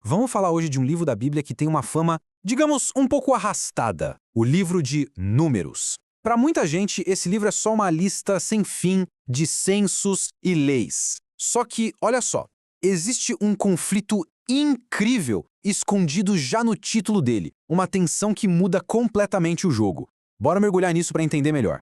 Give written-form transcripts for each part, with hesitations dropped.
Vamos falar hoje de um livro da Bíblia que tem uma fama, digamos, um pouco arrastada. O livro de Números. Para muita gente, esse livro é só uma lista sem fim de censos e leis. Só que, olha só, existe um conflito incrível escondido já no título dele. Uma tensão que muda completamente o jogo. Bora mergulhar nisso para entender melhor.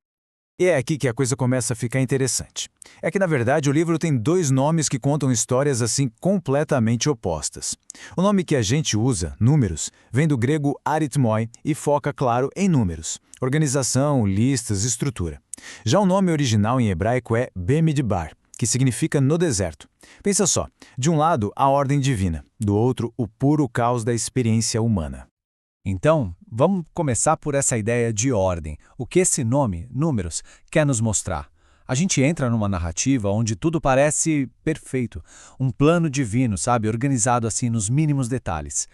E é aqui que a coisa começa a ficar interessante. É que, na verdade, o livro tem dois nomes que contam histórias assim completamente opostas. O nome que a gente usa, Números, vem do grego arithmoi e foca, claro, em números. Organização, listas, estrutura. Já o nome original em hebraico é Bemidbar, que significa no deserto. Pensa só, de um lado, a ordem divina, do outro, o puro caos da experiência humana. Então, vamos começar por essa ideia de ordem. O que esse nome, Números, quer nos mostrar? A gente entra numa narrativa onde tudo parece perfeito. Um plano divino, sabe? Organizado assim nos mínimos detalhes.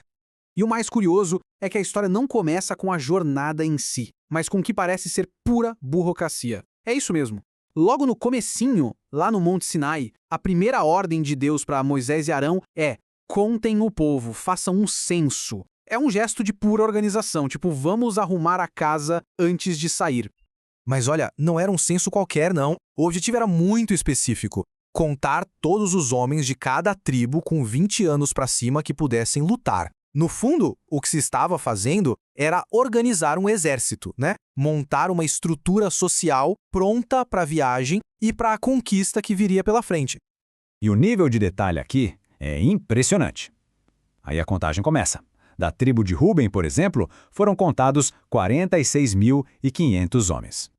E o mais curioso é que a história não começa com a jornada em si, mas com o que parece ser pura burocracia. É isso mesmo. Logo no comecinho, lá no Monte Sinai, a primeira ordem de Deus para Moisés e Arão é: contem o povo, façam um censo. É um gesto de pura organização, tipo, vamos arrumar a casa antes de sair. Mas olha, não era um censo qualquer, não. O objetivo era muito específico: contar todos os homens de cada tribo com 20 anos para cima que pudessem lutar. No fundo, o que se estava fazendo era organizar um exército, né? Montar uma estrutura social pronta para a viagem e para a conquista que viria pela frente. E o nível de detalhe aqui é impressionante. Aí a contagem começa. Da tribo de Ruben, por exemplo, foram contados 46.500 homens.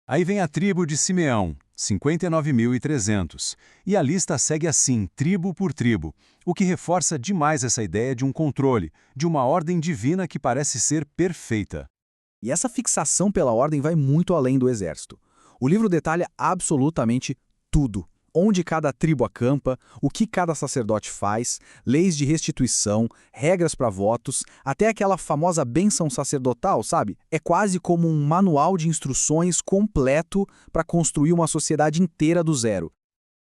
Aí vem a tribo de Simeão, 59.300. E a lista segue assim, tribo por tribo, o que reforça demais essa ideia de um controle, de uma ordem divina que parece ser perfeita. E essa fixação pela ordem vai muito além do exército. O livro detalha absolutamente tudo. Onde cada tribo acampa, o que cada sacerdote faz, leis de restituição, regras para votos, até aquela famosa bênção sacerdotal, sabe? É quase como um manual de instruções completo para construir uma sociedade inteira do zero.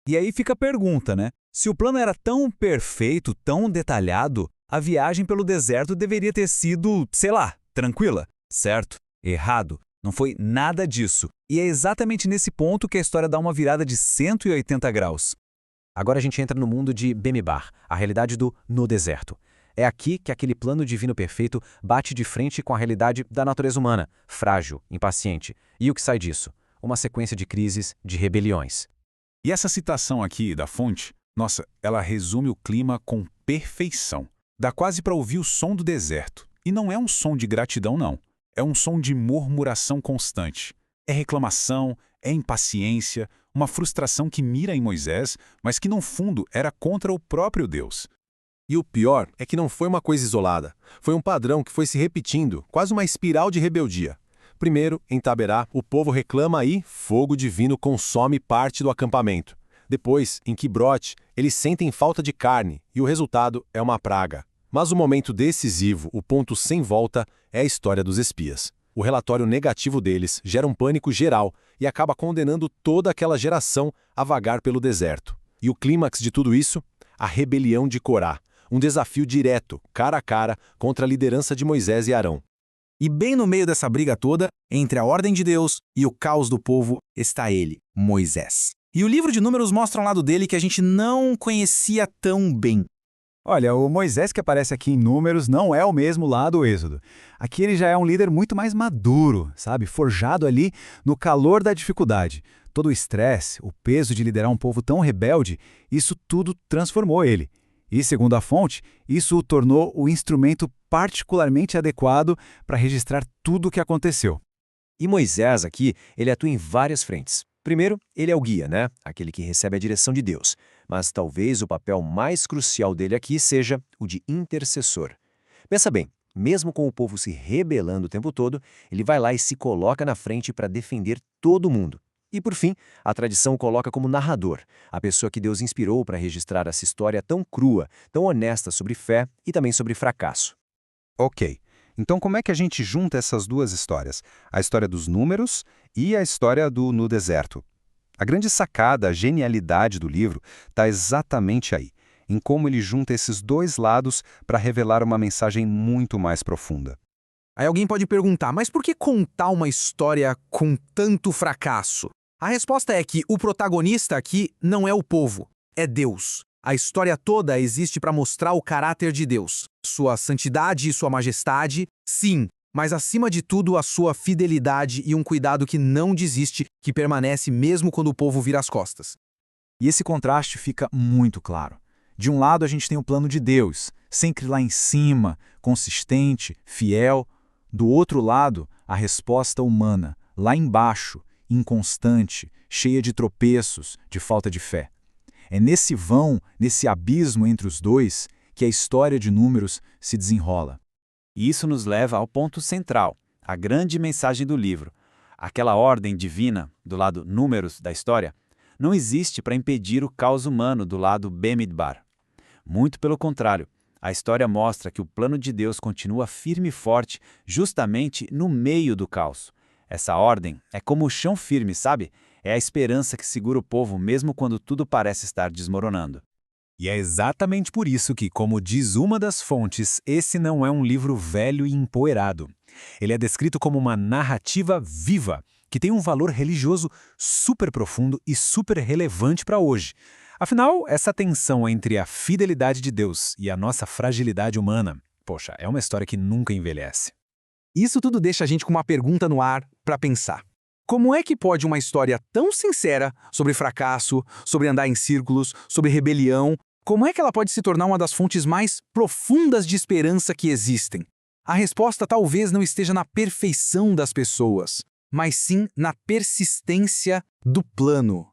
E aí fica a pergunta, né? Se o plano era tão perfeito, tão detalhado, a viagem pelo deserto deveria ter sido, sei lá, tranquila, certo? Errado. Não foi nada disso. E é exatamente nesse ponto que a história dá uma virada de 180 graus. Agora a gente entra no mundo de Bemidbar, a realidade do no deserto. É aqui que aquele plano divino perfeito bate de frente com a realidade da natureza humana, frágil, impaciente. E o que sai disso? Uma sequência de crises, de rebeliões. E essa citação aqui da fonte, nossa, ela resume o clima com perfeição. Dá quase para ouvir o som do deserto. E não é um som de gratidão, não. É um som de murmuração constante. É reclamação, é impaciência, uma frustração que mira em Moisés, mas que no fundo era contra o próprio Deus. E o pior é que não foi uma coisa isolada. Foi um padrão que foi se repetindo, quase uma espiral de rebeldia. Primeiro, em Taberá, o povo reclama e fogo divino consome parte do acampamento. Depois, em Quibrote, eles sentem falta de carne e o resultado é uma praga. Mas o momento decisivo, o ponto sem volta, é a história dos espias. O relatório negativo deles gera um pânico geral e acaba condenando toda aquela geração a vagar pelo deserto. E o clímax de tudo isso? A rebelião de Corá, um desafio direto, cara a cara, contra a liderança de Moisés e Arão. E bem no meio dessa briga toda, entre a ordem de Deus e o caos do povo, está ele, Moisés. E o livro de Números mostra um lado dele que a gente não conhecia tão bem. Olha, o Moisés que aparece aqui em Números não é o mesmo lá do Êxodo. Aqui ele já é um líder muito mais maduro, sabe? Forjado ali no calor da dificuldade. Todo o estresse, o peso de liderar um povo tão rebelde, isso tudo transformou ele. E, segundo a fonte, isso o tornou o instrumento particularmente adequado para registrar tudo o que aconteceu. E Moisés aqui, ele atua em várias frentes. Primeiro, ele é o guia, né? Aquele que recebe a direção de Deus. Mas talvez o papel mais crucial dele aqui seja o de intercessor. Pensa bem, mesmo com o povo se rebelando o tempo todo, ele vai lá e se coloca na frente para defender todo mundo. E por fim, a tradição o coloca como narrador, a pessoa que Deus inspirou para registrar essa história tão crua, tão honesta sobre fé e também sobre fracasso. Ok. Então como é que a gente junta essas duas histórias? A história dos números e a história do no deserto. A grande sacada, a genialidade do livro está exatamente aí. em como ele junta esses dois lados para revelar uma mensagem muito mais profunda. Aí alguém pode perguntar, mas por que contar uma história com tanto fracasso? A resposta é que o protagonista aqui não é o povo, é Deus. A história toda existe para mostrar o caráter de Deus, sua santidade e sua majestade, sim, mas acima de tudo a sua fidelidade e um cuidado que não desiste, que permanece mesmo quando o povo vira as costas. E esse contraste fica muito claro. De um lado a gente tem o plano de Deus, sempre lá em cima, consistente, fiel. Do outro lado, a resposta humana, lá embaixo, inconstante, cheia de tropeços, de falta de fé. É nesse vão, nesse abismo entre os dois, que a história de Números se desenrola. E isso nos leva ao ponto central, a grande mensagem do livro. Aquela ordem divina, do lado Números da história, não existe para impedir o caos humano do lado Bemidbar. Muito pelo contrário, a história mostra que o plano de Deus continua firme e forte justamente no meio do caos. Essa ordem é como o chão firme, sabe? É a esperança que segura o povo mesmo quando tudo parece estar desmoronando. E é exatamente por isso que, como diz uma das fontes, esse não é um livro velho e empoeirado. Ele é descrito como uma narrativa viva, que tem um valor religioso super profundo e super relevante para hoje. Afinal, essa tensão entre a fidelidade de Deus e a nossa fragilidade humana, poxa, é uma história que nunca envelhece. Isso tudo deixa a gente com uma pergunta no ar para pensar. Como é que pode uma história tão sincera sobre fracasso, sobre andar em círculos, sobre rebelião, como é que ela pode se tornar uma das fontes mais profundas de esperança que existem? A resposta talvez não esteja na perfeição das pessoas, mas sim na persistência do plano.